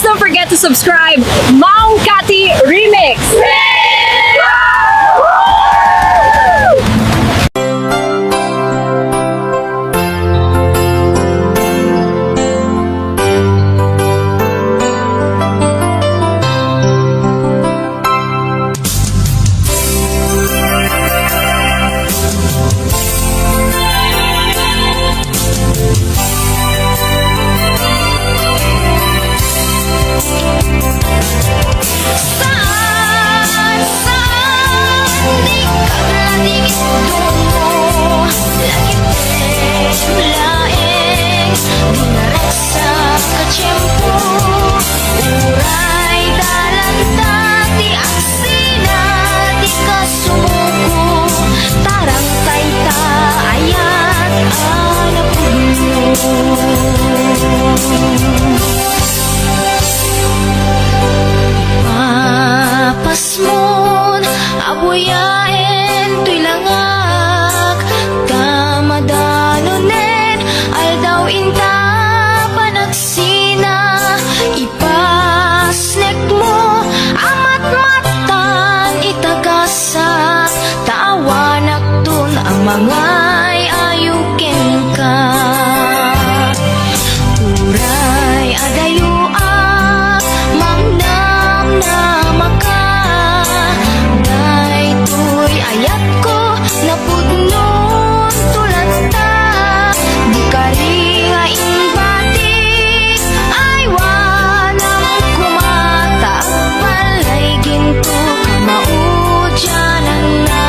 don't forget to subscribe. Maong Kati Remix! Papasmon, abuyain, tuy langak, kamadanonen, aldaw inta, panagsina, ipasnek mo, amat matan, itagasa, tawanak dun ang mangay ayukin ka. Uray adayuak, mangnam na maka, daytoy ayat ko, napudnon tulad ta, di karingain batik, ay wanang kumata, palay ginto, kamaudyanan na.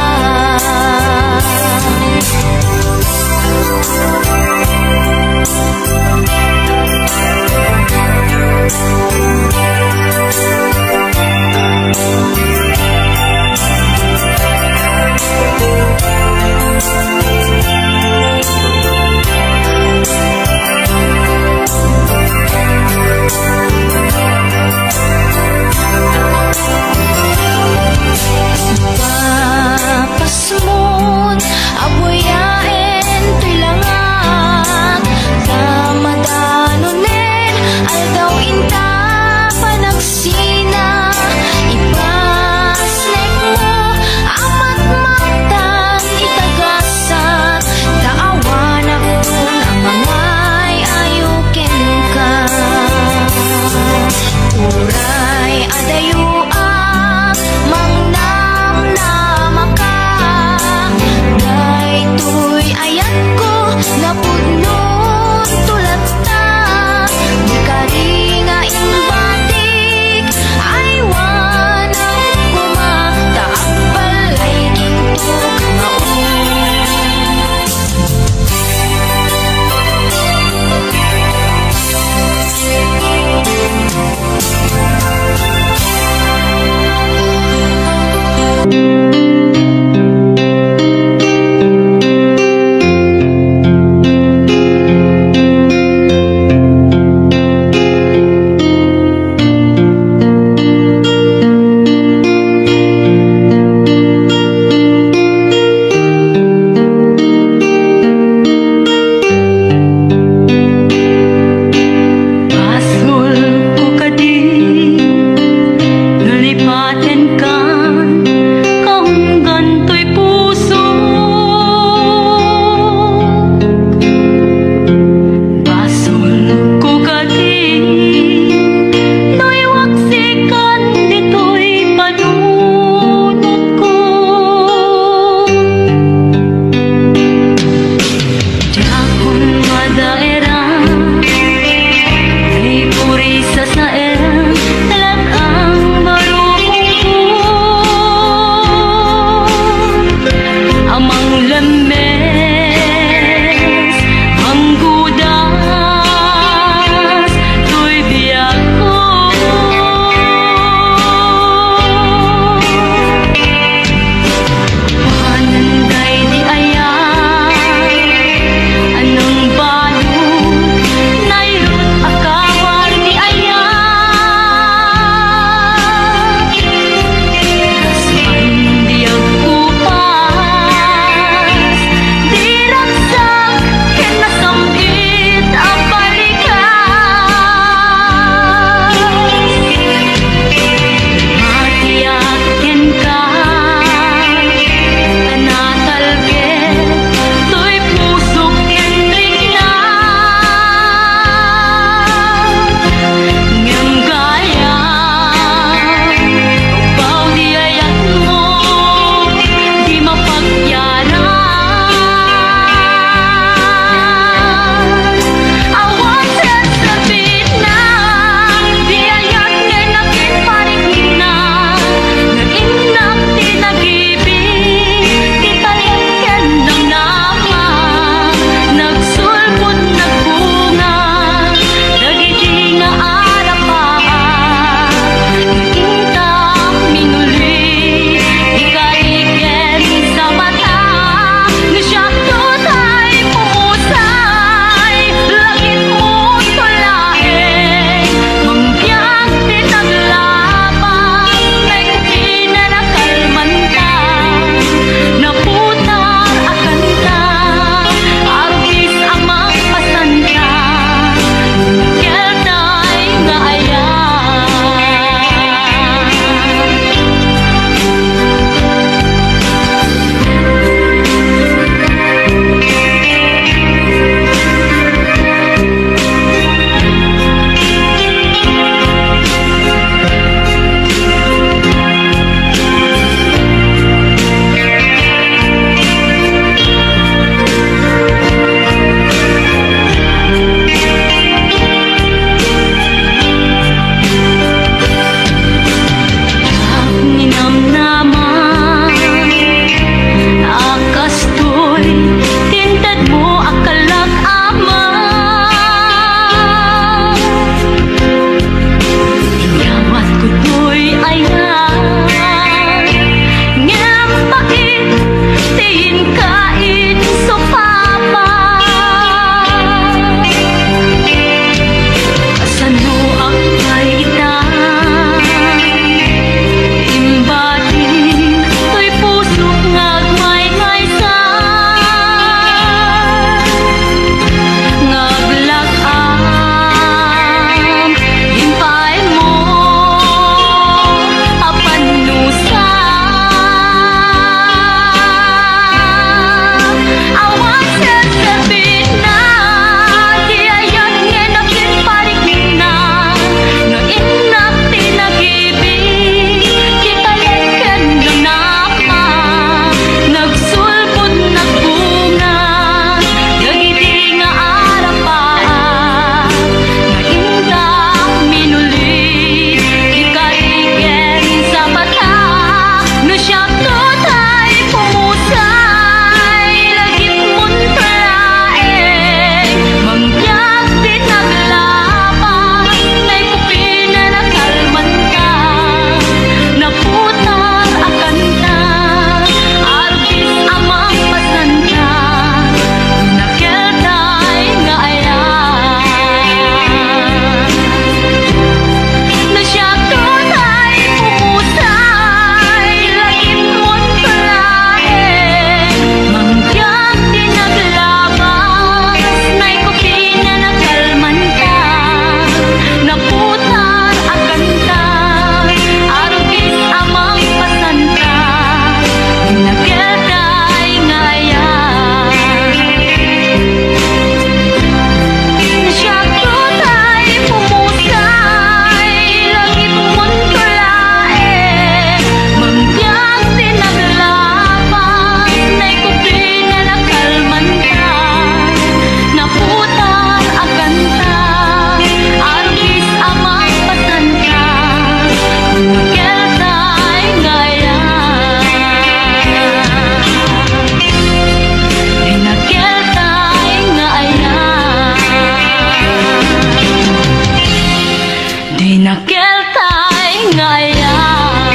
Pinakeltay ngayon.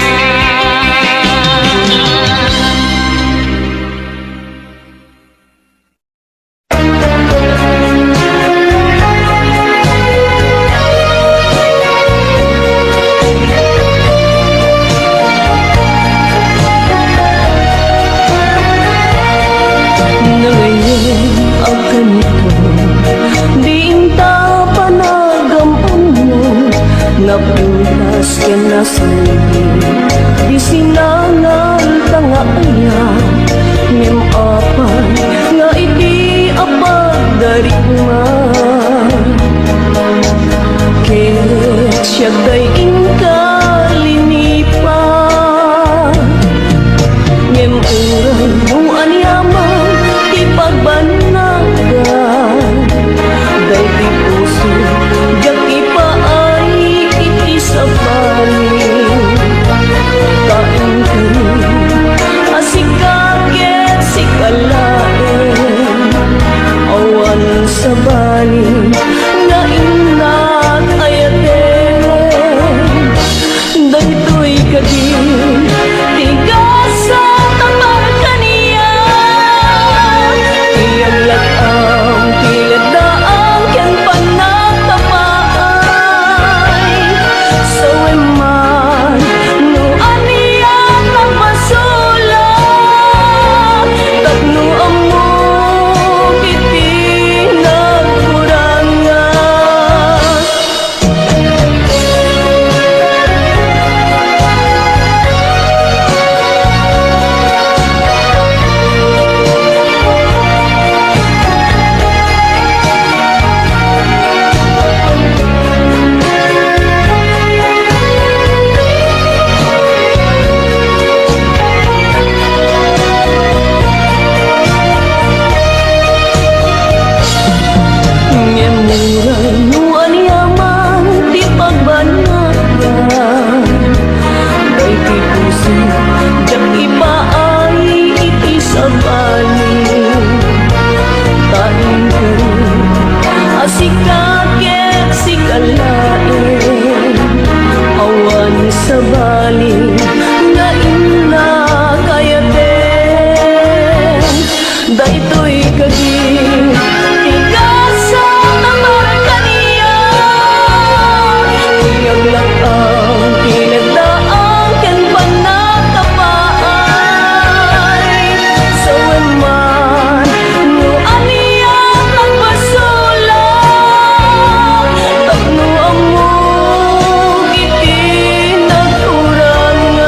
Na ngayon ang ganito, di inta panagaman mo, napuntas ka na sa libing, di sinangal tanga aya, ngem apay nga iti apag darigma. Ket siya kay inkalinipan, ngem uray mo anyaman ti pagbanagan, day ti puso jak ipaay iti sabaling. Kain kami asikaget sikalaen, awan sa baling na inat ayaten. Daytoy kadin tigas sa tamar kaniya, iyang latang kilad daang kyan panagpapaay. Sa weman no aniya kang masula, tapno amo kiti nagkurangan. Ngemuran no anyaman ti pagbanagan, day ti puso jak ipaay iti sabaling. Kain kami asikaget sikalaen, awan sa baling nga inna kayaten. Daytoy kadin tigas sa tamar kaniya, iyang latang kinagdaang ken panagkapaay. Sa weman no aniya kang masula, tapno amo kiti nagkurangan.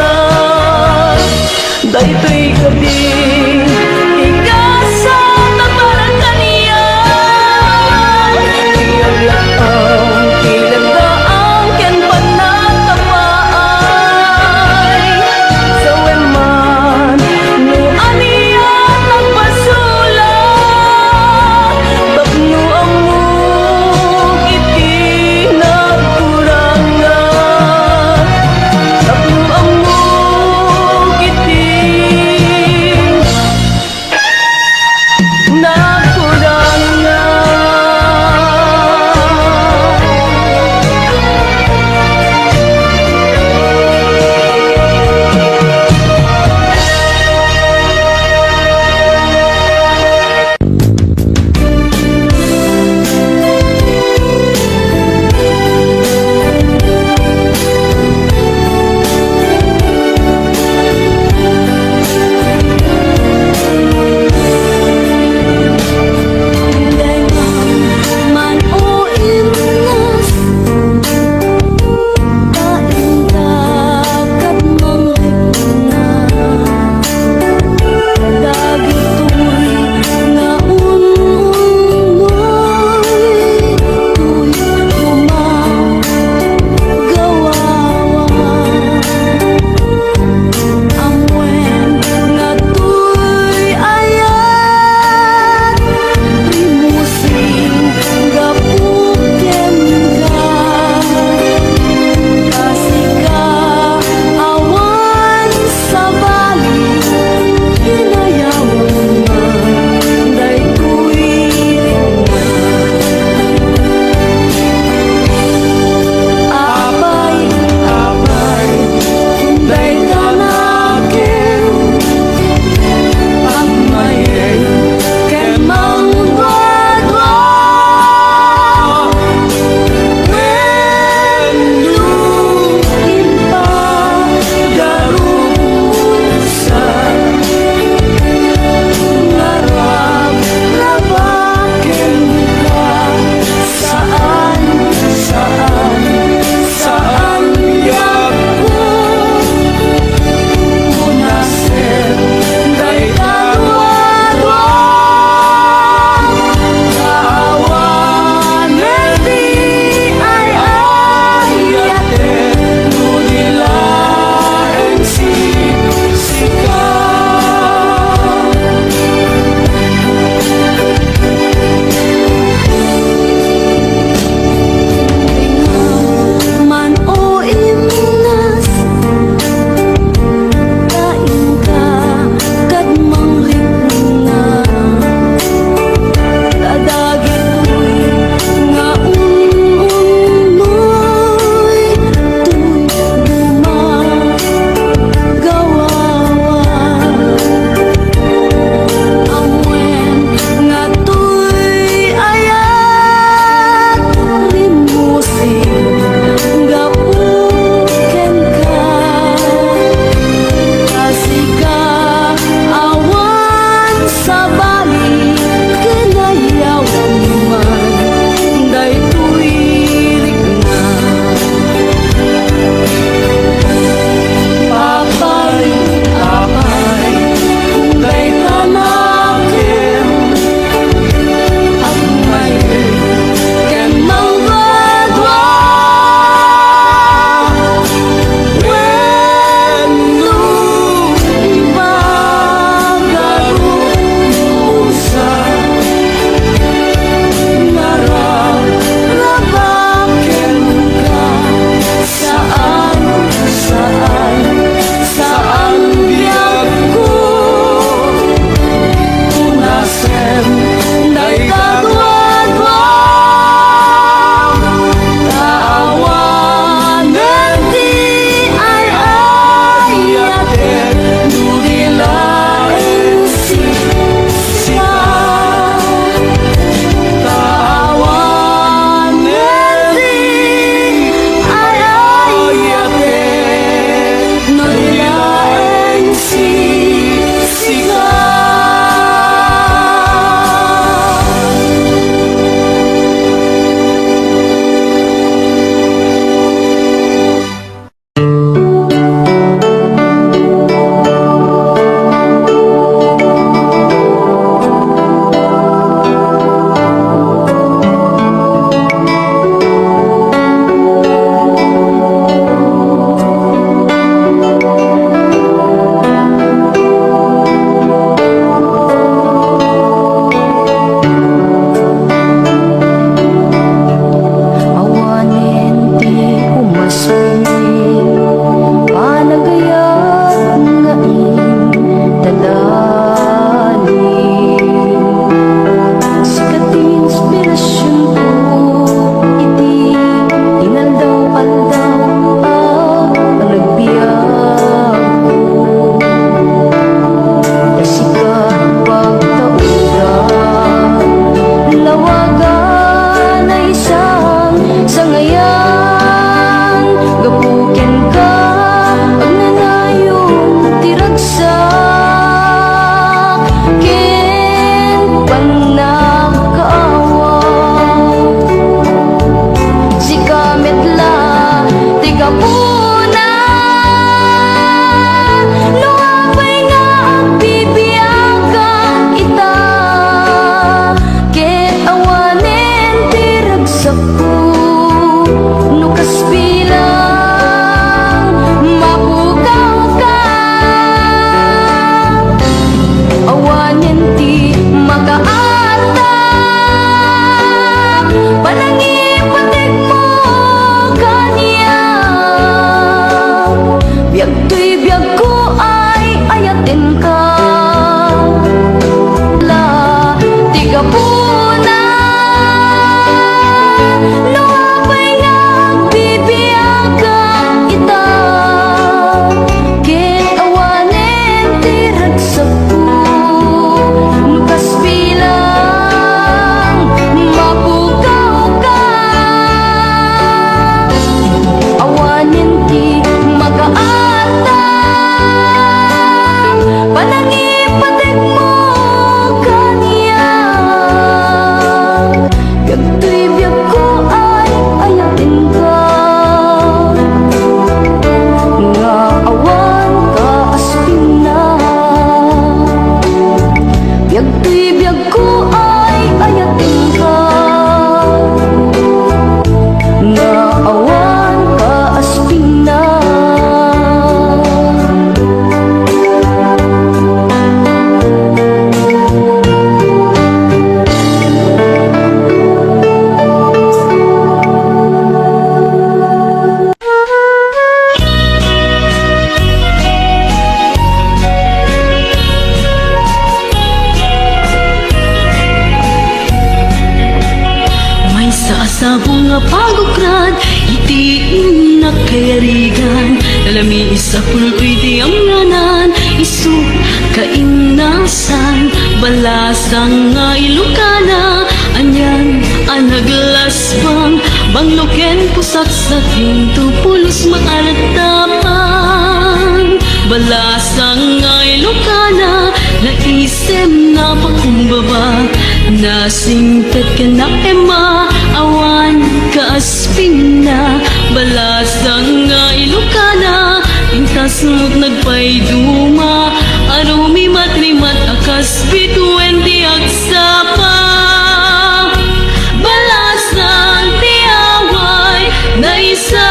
Awanin ti umaspi, panagayat ngain dalalim. Sikat inspirasyon ko, iti inaldaw-aldaw panagbiag ko. Sikat pagtauran, lawagan ay isang sangayan. Gapuken ka, agnanayong tiragsak, ken panagkaawa. Si kametla, tiga puna, luwapay nga ang bibiyagan ita, ket awanen tiragsak ko, nukas bilang mapukaw ka. Awanen ti makaatap, panangipatig mo kaniya. Biyag to'y biyag ko ay ayatin ka, la tiga puna, luwapay nga agbibiyagan ita, ket awanen tiragsak ko, nukas bilang mapukaw ka. Awanen ti makaatap, panangipatig mo kaniya. Biyag to'y biyag ko ay ayatin ka, nga awan ka aspin na. Biyag to'y biyag ko ay ayatin ka, nga awan ka aspin na. May saasabong nga pagukran, iti nakayarigan. Lalami isa punoy di amranan, isu kainasan. Balasang nga ilukana, anyan anaglasbang. Bangloken pusat sa tinto, pulos maaratapan. Balasang nga ilukana, naisem na pakumbaba. Nasingkat ka na ema, awan ka aspin na. Balasang nga ilukana, intas mo't nagpayduma. Arumi matrimat akas bituin di agsapa. Balasang tiaway, na isa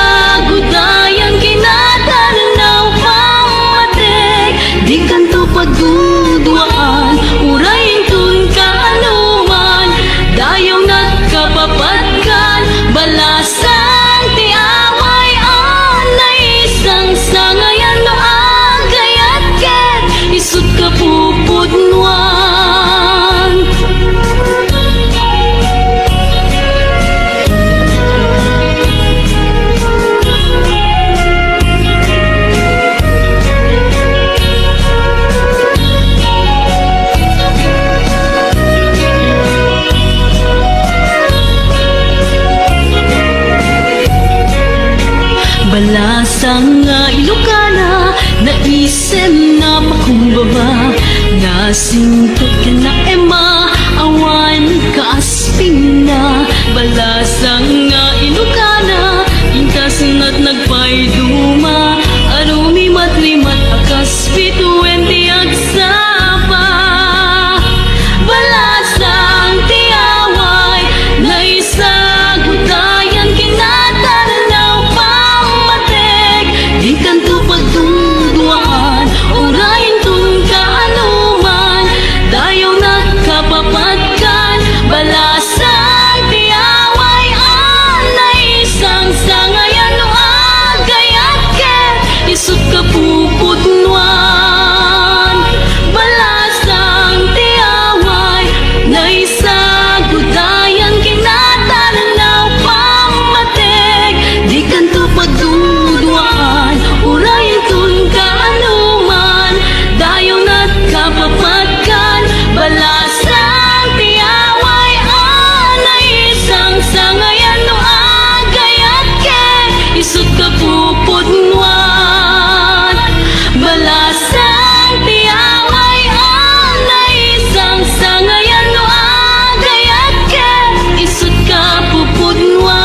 gudayan kinatanaw pamatek. Di kanto pagdudwaan, urayin tun kaanuman. Dayaw na't kapapatkan, balasang tiaway on na isang sangayan no agayat ket isut kapupudnuan. Balasang nga ilukana, naisem na pakumbaba. Nasingkat ka na ema, awan ka asping na. Balasang nga ilukana, intas na at nagpayduma arumi matrimat akas pituwente agsapa balasang tiaway na isagutayan kinataranaw pamatek di kanto pagtunduaan urayin tun kaanuman dayaw nakapapatkan balasang tiaway anay isang sangayan no agayat ket isut kapupudnuan balasang tiaway na isagutayan kinataranaw pamatek di kanto pagduduaan urayin tun kaanuman dayaw nakapapatkan balasang tiaway anay isang sangayan no agayat ket isut kapupudnuan balasang tiaway anay isang sangayan no agayat ket isut kapupudnuan.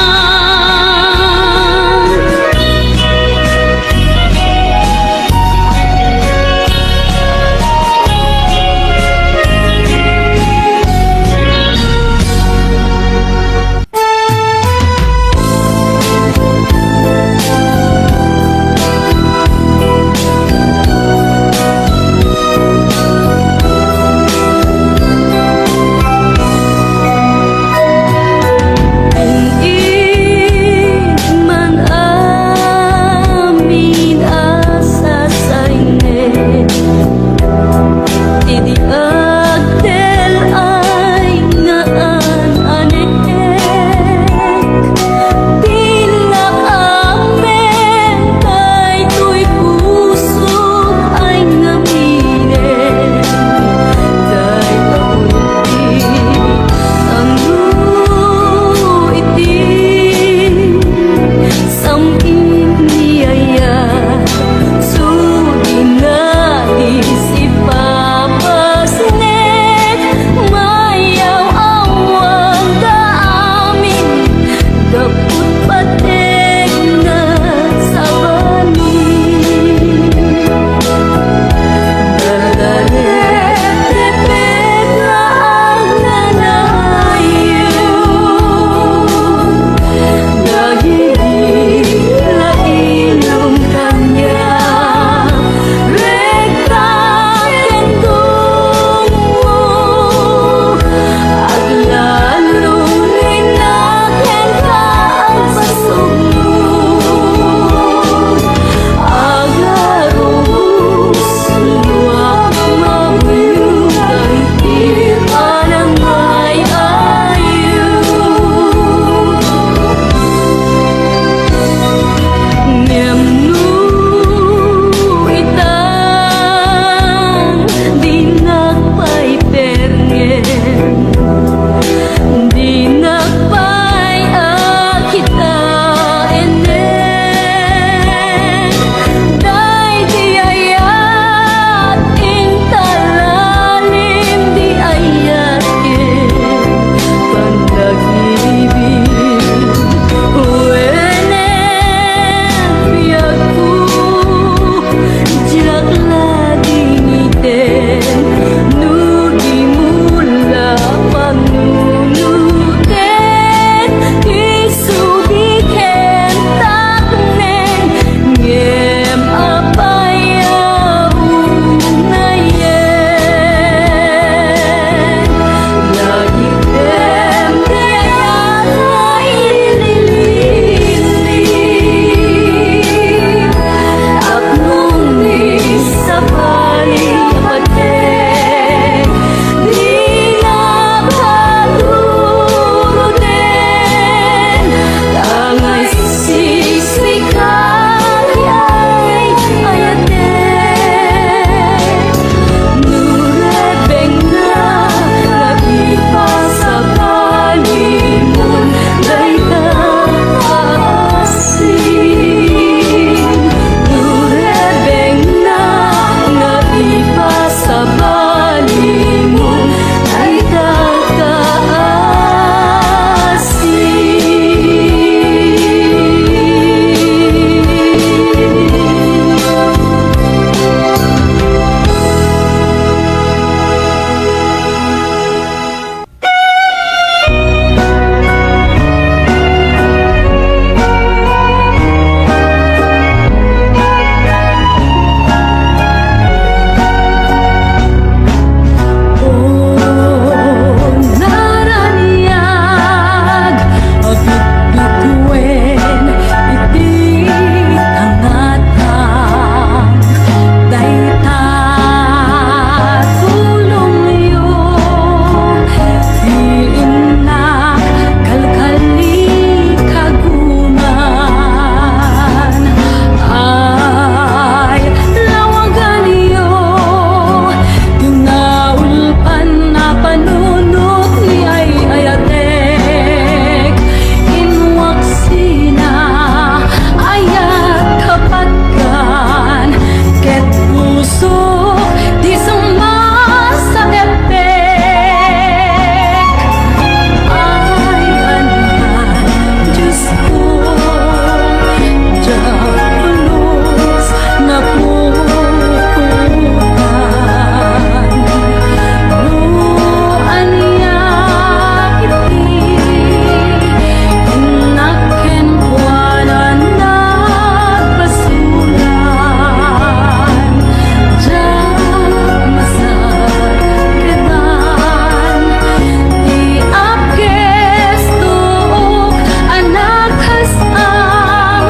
Anak has ang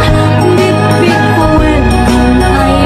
bitbit ko when ay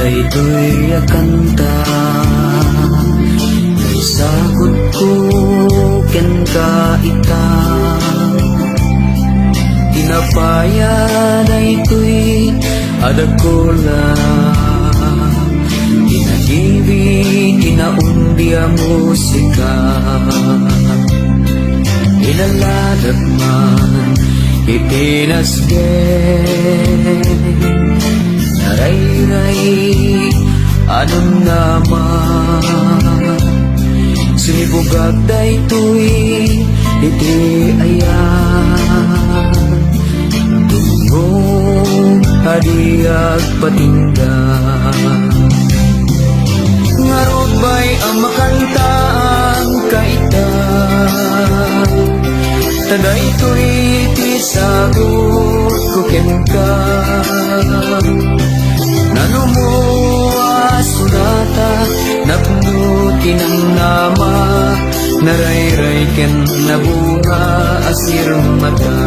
daytoy akanta sagot ko ken ka ita tinapaya daytoy adagkola tinagibig tinaundi ang musika inaladat man itinasgen naray-ray anong naman sinibugag daytoy iti ayan tungong hadiag patinggan ngarod ba'y ang makantaan kaita tadaytoy ti sagot ko ken ka nanumuwa sunata napnuti ng nama naray-ray ken nabunga asir mata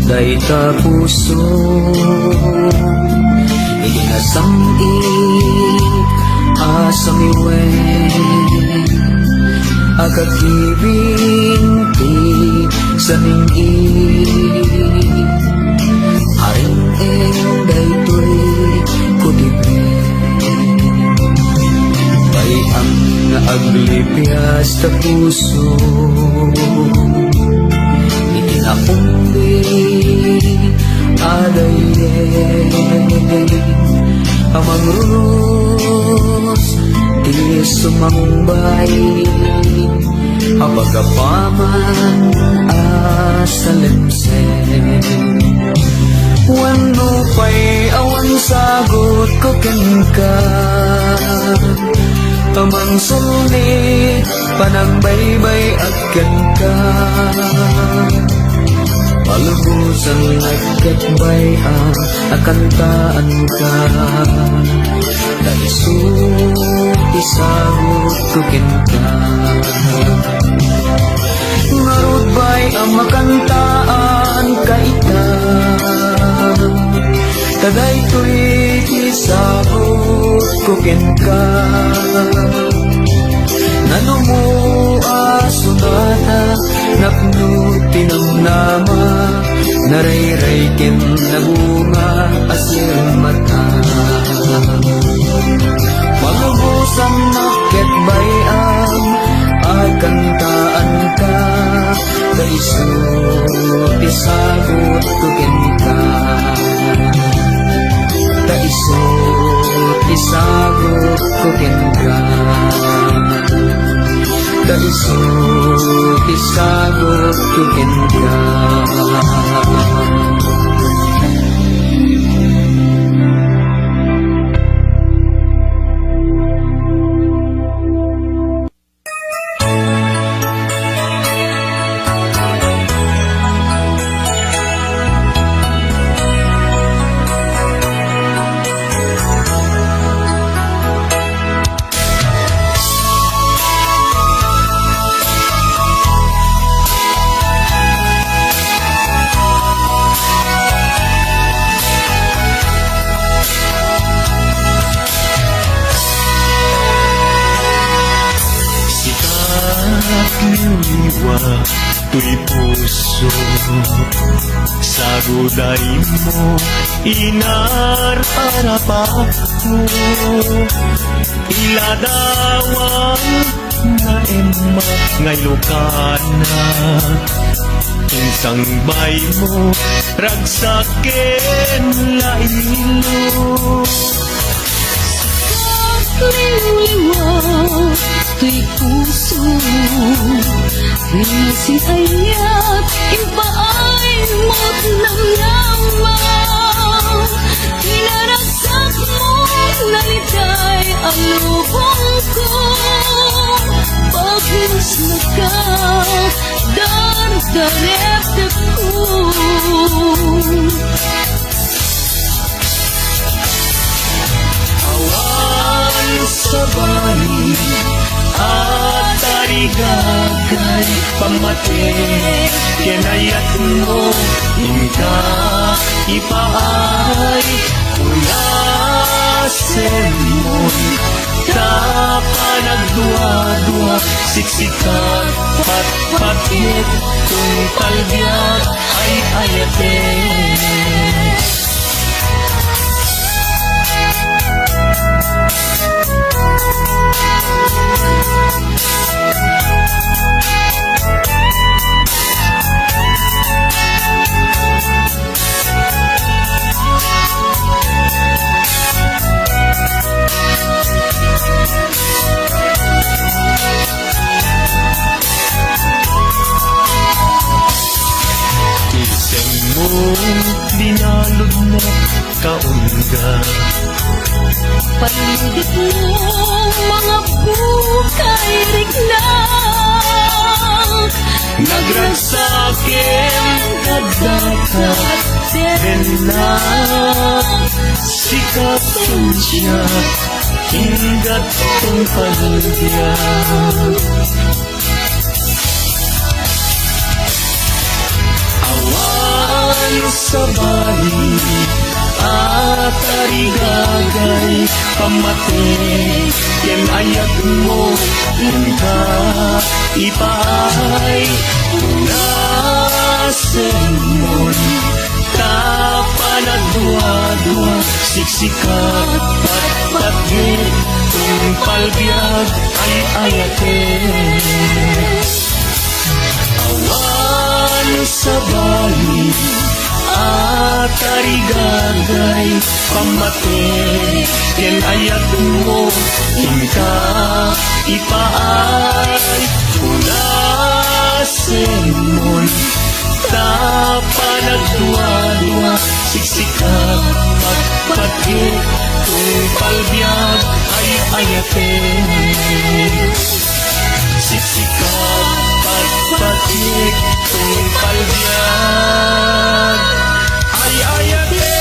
day ta puso iginasami asamiwen agagibing ti saningi haring daytoy kutibin bay ang aglipias ta puso itinaundi adayen amang runos ti sumangbay apagapaman asalemsen wano pa'y awan sagot ko ken ka amang sulit panagbaybay at ken ka palubusan nagkatbayan akantaan ka naisut isagot ko ken ka ngarod ba'y ang makantaan kaita tadaytoy isagot ko ken ka nanumuwa sunata napnuti ng nama naray-ray ken nabunga asir mata malubusan nakit bayang akantaan ka kaisut isagot ko ken ka kaisut isagot ko ken ka kaisut isagot ko ken ka liwa tuy puso saguday mo inararapat mo iladawang na emak ngay lokana insang bay mo ragsaken lailo liwa tuy puso Risin ayat ipaay mo't namnama Hinaragsak mo nalitay Salubong ko Bagus na ka Dan darepdep ko Awan sa bali at tarigagay pamate kinayat mo inka ipaay unasen mo kapanagdua-dua siksikat pat-patit kung talbiat ay ayate Isang mong dinalog na kaunga Paligid mo mga bukay riglang Nagragsakin kadakat Dena sikapin siya Hinggat kong palugya Awan sa bali at tarigagay pamate yan ayat mo inka ipaay unasen mo kapanagdua-dua siksikat pat-patit kung palbiag ay ayate awan sa bali at tarigagay pamate yan ayat mo inka ipaay unasen mo kapanagdua-dua siksikat pat-patit kung palbiag ay ayate siksikat pat-patit kung palbiag ay ayate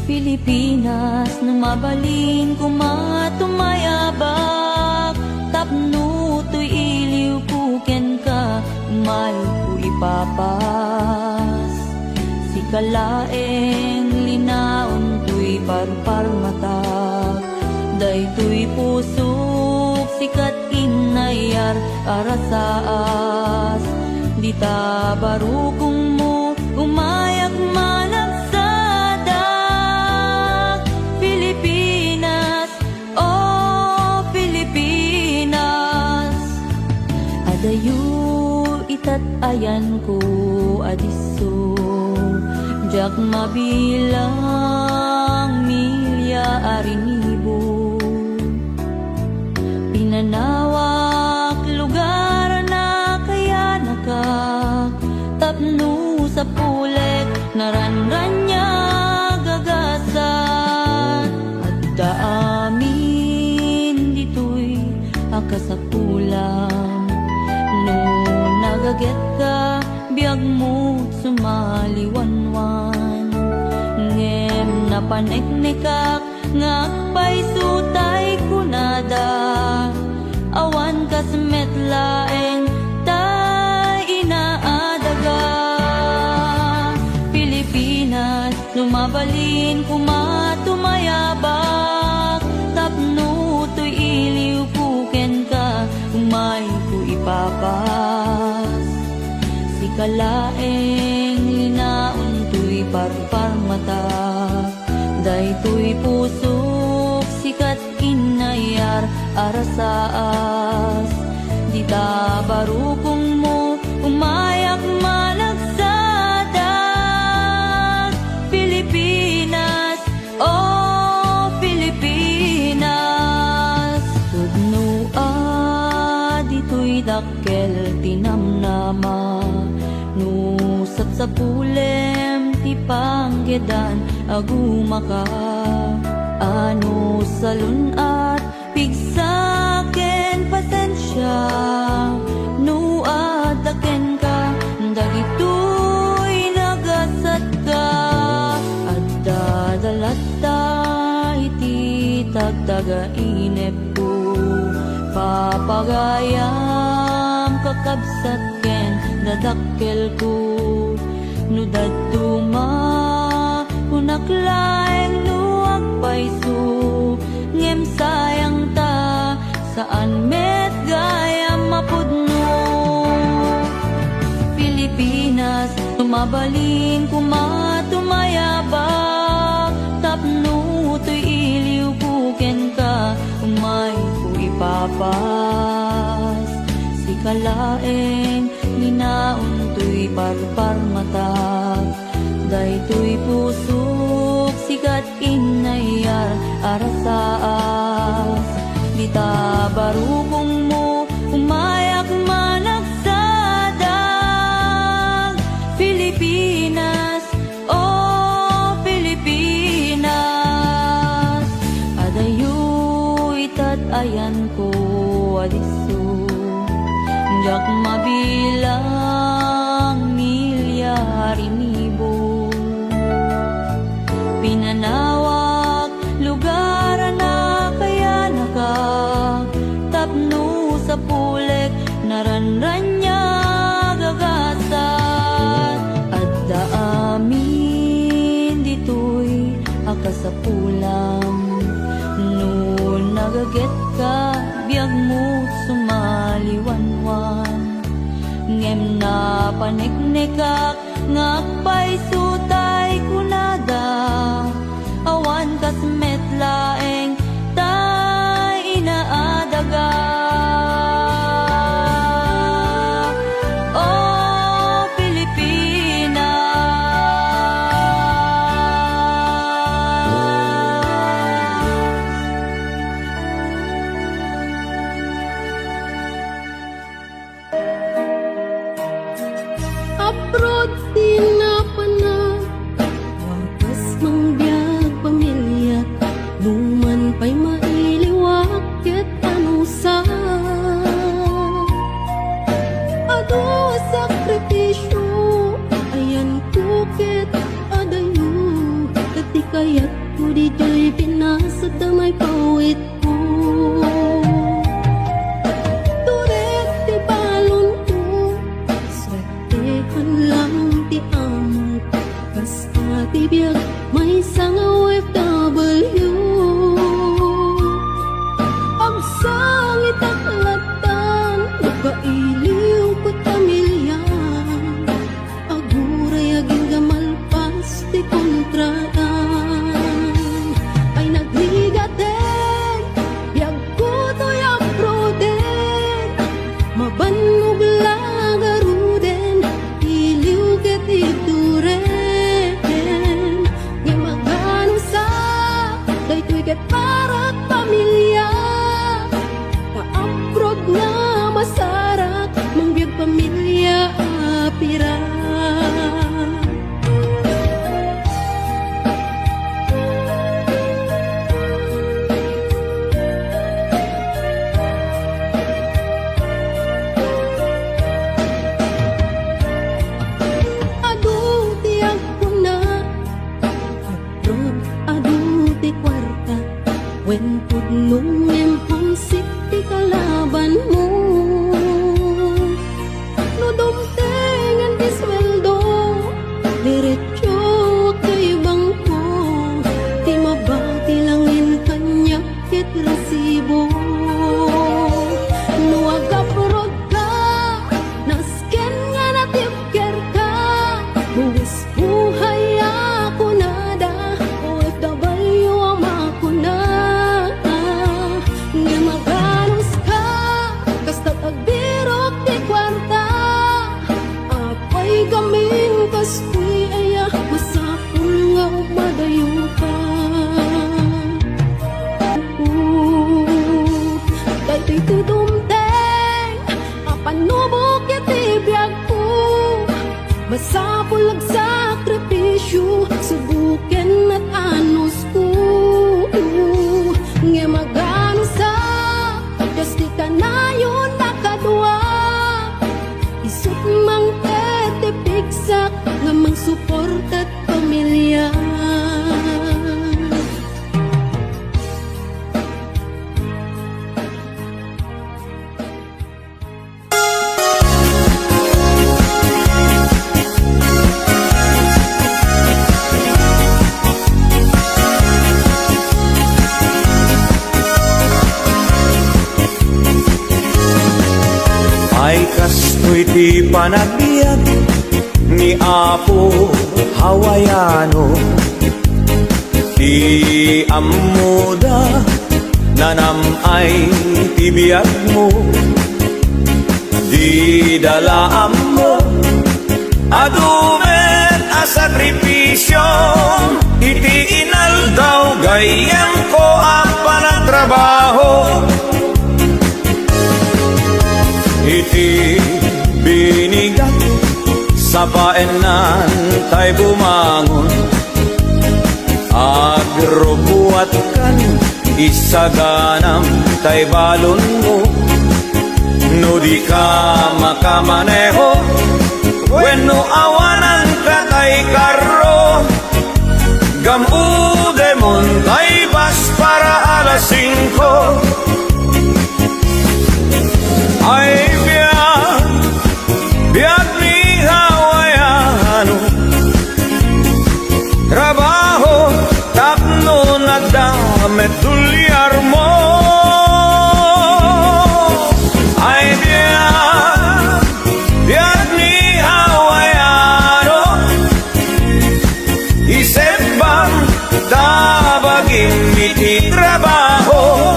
Pilipinas, numabalin kumatumayabak Tapno to'y iliw kuken ka Umayo ko ipapas Si kalaeng linaon to'y parpar matag Day to'y pusok sikat inayar arasaas Di ta barukong mo umayak malagsadak Pilipinas, oh Pilipinas Adayo itat ayan ko adiso Jak mabilang milya arinibo Pinanawak lugar na kaya nakak Tapno sa pulet naranran niya gagasan At daamin dito'y akasakulang No nagaget ka biyag mo sumaliwanwan Ngem napaneknekak ngakpay sutay kunada Awan kas metlaeng tay inaadaga Pilipinas, lumabalin kumatumayabak Tapno to'y iliw kuken ka Umay ko ipapas Si kalaeng linaon to'y parpar mata Day to'y pusok sikat inayar arasaas Di ta barukong mo umayak malagsadak Pilipinas, oh Pilipinas ama. Nusat sa pulem ti panggedan agumaka. Ano salun at pigsaken pasensya. No adaken ka dagitoy nagasat ka. At dadalata iti tagtaga inep ko. Papagayam kakabsat ken dadakkel ko. No daduma kunaklaeng no agpaiso. Ngem sayang ta saan met gayam mapudno. Pilipinas tumabalin kumatumayabak. Tapno to'y iliw kuken ka umay ko ipapas. Si kalaeng ninaon to'y parpar matag. Day to'y pusok sikat inayar arasaas. Dita barukong mo umayak managsadag. Pilipinas, oh Pilipinas. Adayo'y tatayan ko adiso. Jak mabilang milyar inibo. Pinanawak lugar na kaya naka. Tapno sa pulek naranran niya gagasat. At daamin dito'y akasapulam. No nagaget ka biyag mo sumaliwanwan. Ngem na paniknikak ngakpay sutay kunada. Awan kas metlaeng tay inaadaga. Oh Pilipinas. Abroad sinapanag, wagas mang biyag pamilya. Luman pa'y mailiwak ket ano sa. Ado sakripisyo, ayan ko ket adayo. Kati kayat ko di joy pinasa damay pawit ko. Turet ti balon ko, swetehan lang ti amang. Basta ti biyag may sang OFW. Ang sangit aklatan, kailiw ko tamilya. Aguray aging gamalpas ti kontraan. Ay nagligaten, biyag Sukmang tetipigsak nga mang suporta't pamilya. Ay kastoy ti panagbiag ni Apo Hawaiano, ti amuda nanamay ti biag mo, di dalaam mo adumen a sakripisyo, iti inaldaw gayem ko ang panagtrabaho. Iti binigat sa paenan tay bumangon, agrubuat kan isaganam tay balon mo, no di ka makamaneho wenno awanan ka tay karro, gamude mon tay bas para alas 5. Ay biag ni Hawaiano, trabaho tapno nagdamit tulyar mo. Ay biag ni Hawaiano, isip bang tabagin iti trabaho.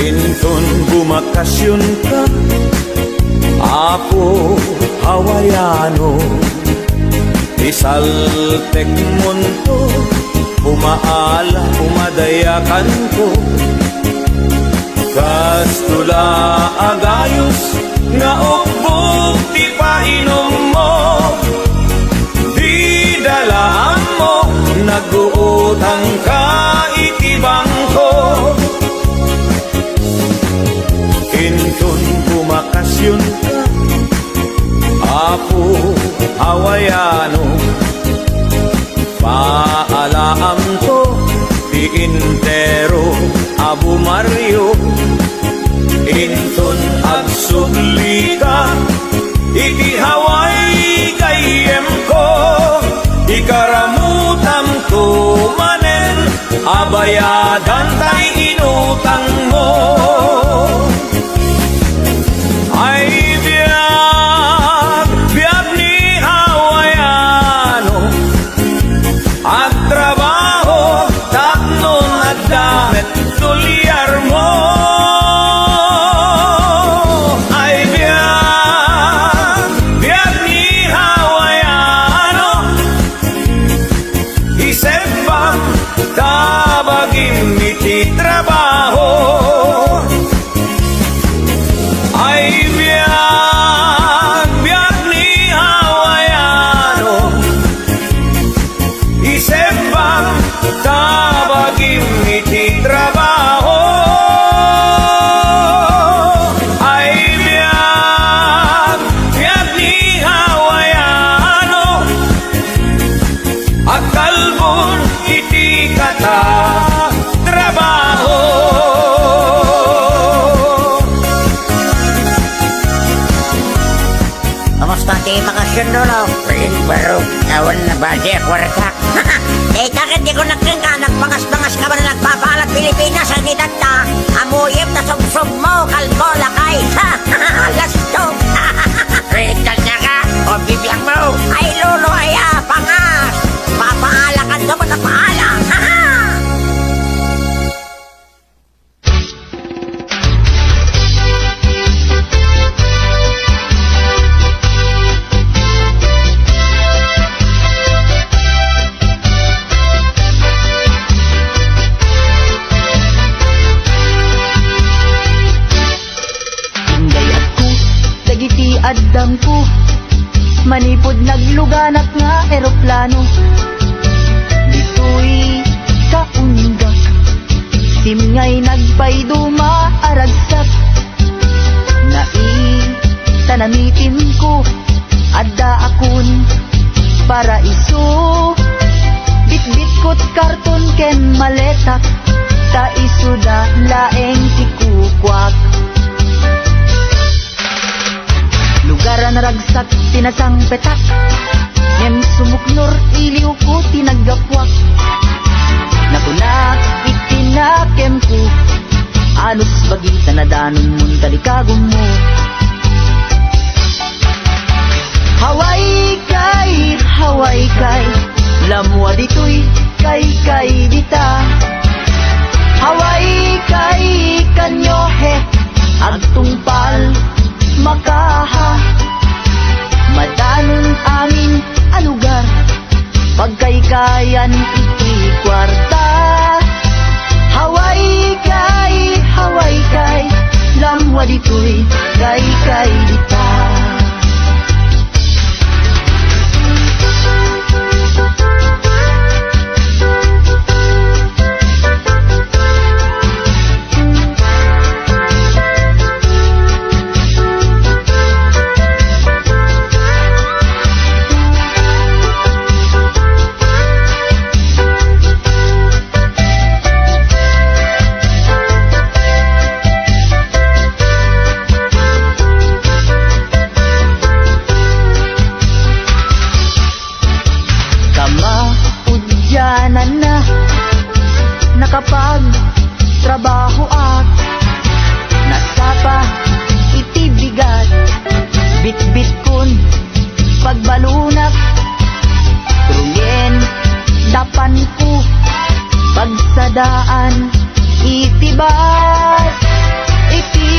Intun bumakasyon ka, Apo Hawaiano, isaltek munto, umaala, umadayakan ko, kastula agayos, nga ukbog ti painom mo, di dalaan mo, nag-uutang ka iti bangko. Intun bumakasyon ka, Apo Hawaiano, paalaam to ti intero Abu Mario. Intun agsugli ka, iti Hawaii kayem ko, ikaramutam to manen, abayadan tay inutang mo. Ay biag ni Hawaiano, at trabaho tapno nagdamit tulyar mo. Ay biag ni Hawaiano, isip bang tabagin iti trabaho. Ay biag ni Hawaiano, isip bang tabagin iti trabaho. Ay biag ni Hawaiano, at kalbon iti kata trabaho. Kamusta ti bakasyon lolo? Baru awan na baje kwarta. Bakit di ko nagkingka, nagpangas-pangas ka ba na nagpapalat Pilipinas ang itata? Amuyip na sumsum mo, kalbo lakay. Lasto. Rikal na ka, o bibiyang mo. Ay lolo, ay pangas. Papaala ka doon, papaala. Addam ko manipod nagluganak nga eroplano, dito'y kaunggak simngay nagpayduma aragsak, nai Nanamitin ko adda akon paraiso. Bitbit ko't karton ken maletak, ta isuda laeng tikukwak. Lugaran ragsak tinasang petak, ngem sumuknor iliw ko tinagapwak. Nakunak itinakem ko, anos bagita na danon mun talikagom mo. Haway kay, lamwa ditoy kay dita. Haway kay kanyohe, agtungpal makaha. Madanon amin alugar, pagkaykayan iti kwarta. Haway kay, lamwa ditoy kay dita. Nakapag trabaho at nasapa itibigat, bitbit kun pagbalunak, truyen dapan ko pagsadaan itibas. Iti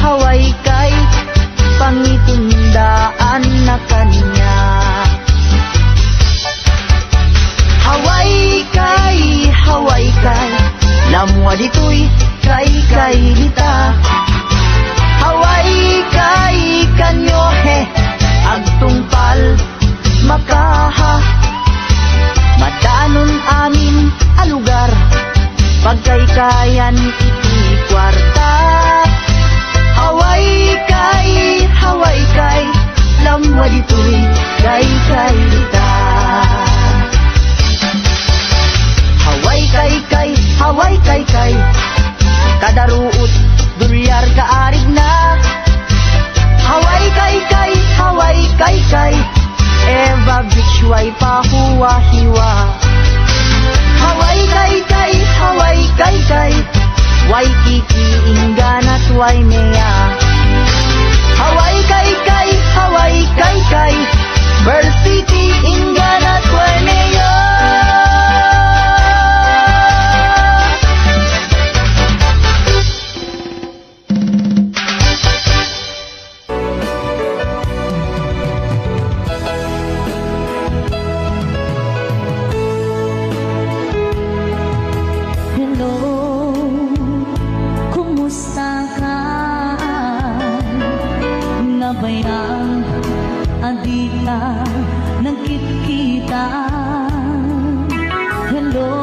haway kay pangitundaan na kanya. Haway kay, lamwa ditoy kay dita. Haway kay kanyohe, agtungpal makaha. Madanon amin alugar, pagkaykayan iti kwarta. Haway kay, lamwa ditoy kay dita. Haway kay, kadaruot duryar kaarig na. Haway kay, Eva Beach way pahuwa-hiwa. Haway kay, Waikiki Inganat Waimea. Haway kay, Bird City Inganat Waimea. Bayang adita nagkikita. Hello,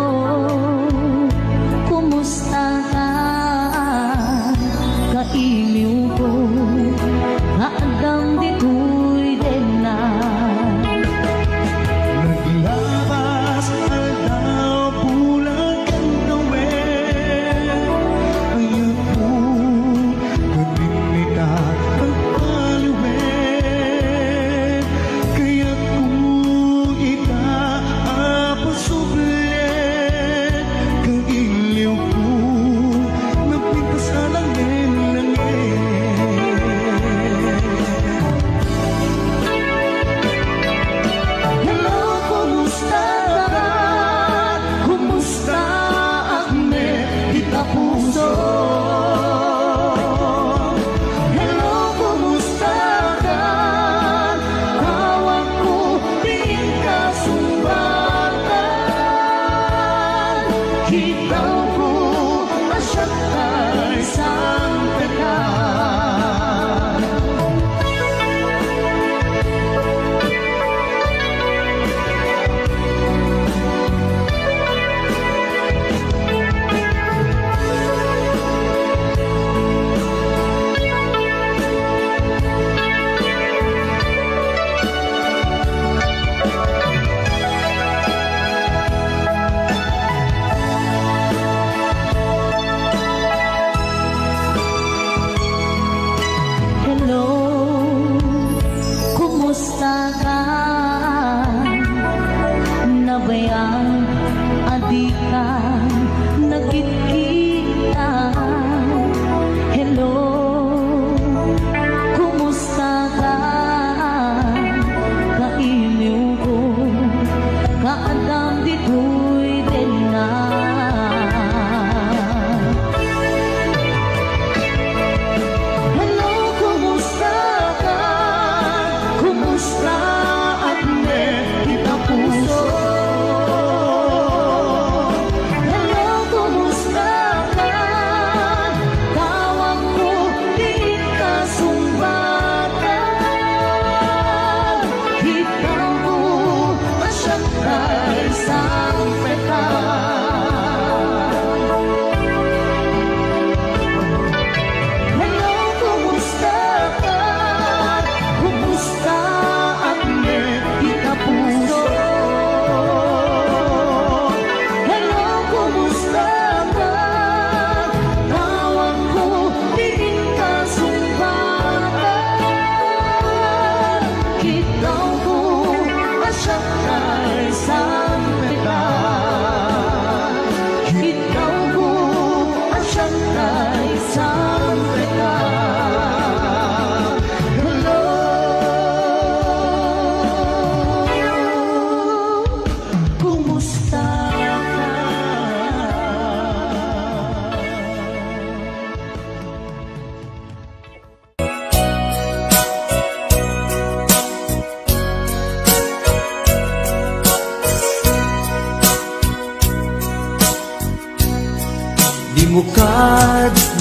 kumusta ka? Kailiw ko, naadang dito'y din na. Naglabas ang pulang kang gawin. Ayaw ko kaninita ang kaya kung ikaw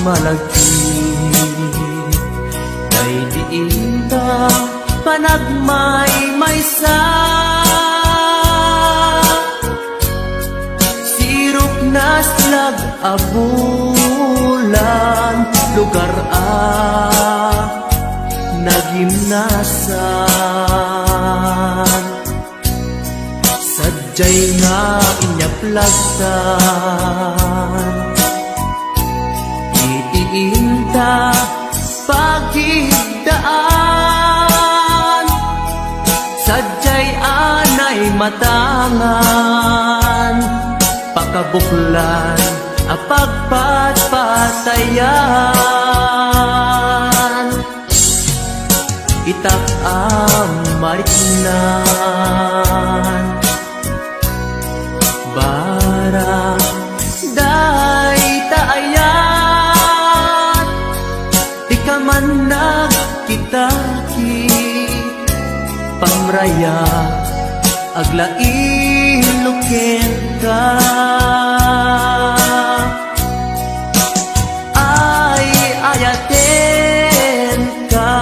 malagi kay diin ta panagmay-maysa. Sirok na slag abulan lugar nagimnasan. Sadyay nga inyaplagtan itiinta pagigdaan. Sadyay anay matangan pakabuklan apagpatpatayan. Itak mariknan bara day taayat di ka man nagkitaki pamraya aglailuken ka. Ay ayaten ka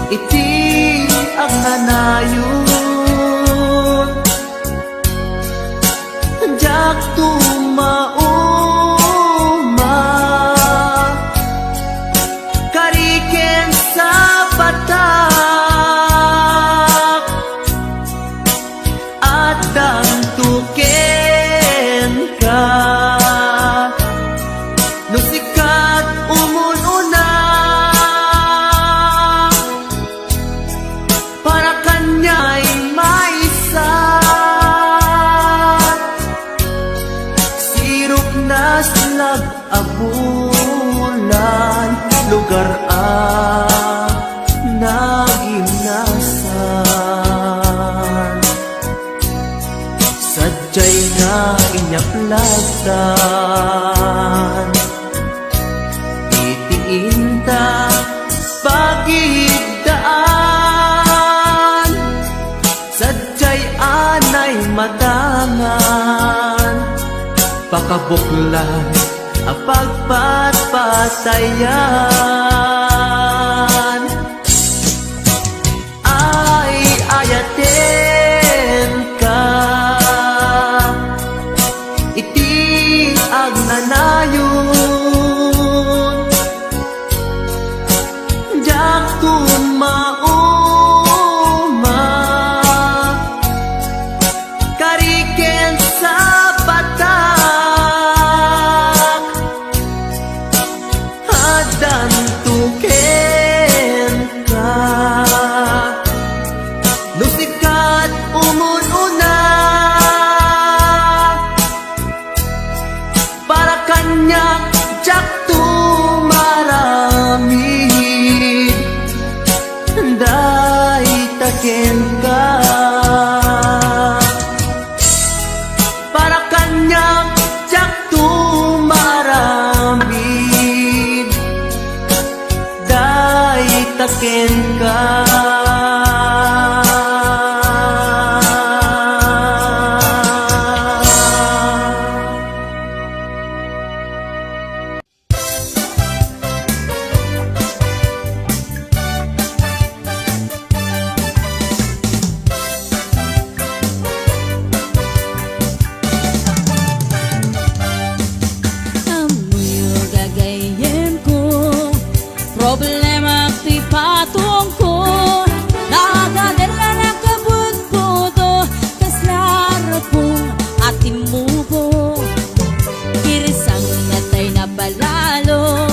iti ang nanayon jak tumauma kariken sa batak at dantuken ka no sikat umununa para kanya'y maisa. Sirok na slag abulan lugar nagimnasan. Sadyay nga inyaplagtan itiinta pagigdaan. Sadyay anay matangan pakabuklan apagpatpatayan. Ay ayaten ka iti ang nanayon jak tumauma kariken sa batak adan tuken ka no sikat umununa para kanya jak tumaramid day taken ka para kanya jak tumaramid day taken ka. Amoy gagayin ko problema ti patong ko nagadala na kabut-buto kaslara pong ating mugo kirisang natay na balalo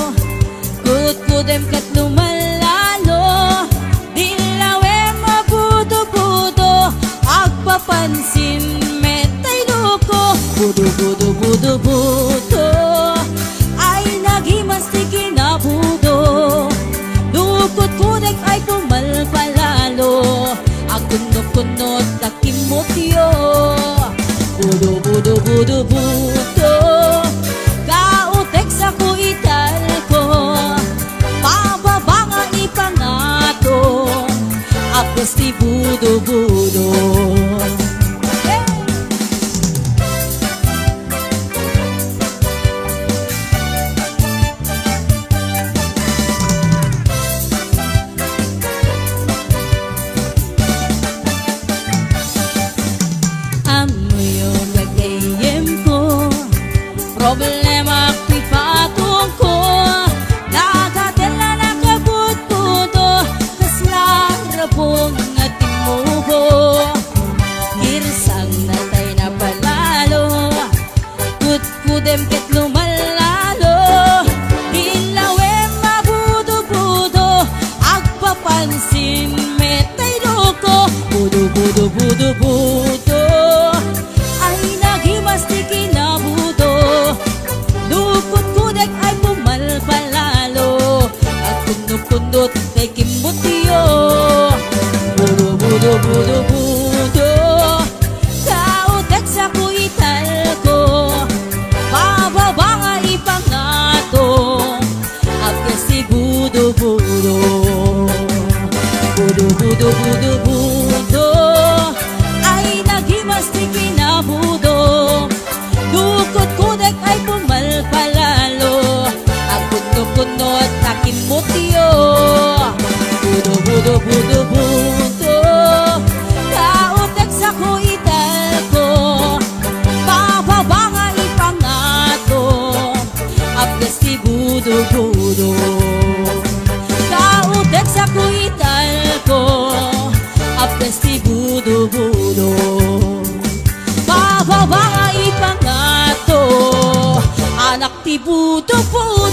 kut-kudem kat lumalalo dilawe mabuto-buto agpapansin metay loko budo-budo-budo-budo ay nagimas ti kinabudo dukot kudek ay pumalpalalo agkunot-kunot na kimotyo budo-budo-budo-budo kautek sa kuital ko pababa nga ipangato apos ti budo-budo. budo Budo budo budo budo Ay nagimas di kinabudo Dukot kudek ay pumalpalalo Ang kuno-kuno at takin mo tiyo Budo budo budo budo Kautek sa kuidal ko Bababa nga ipangato Apdes ti budo budo Kautek sa kuidal ko Apdes ti budo budo Bababa nga ipangato Anak ti budo budo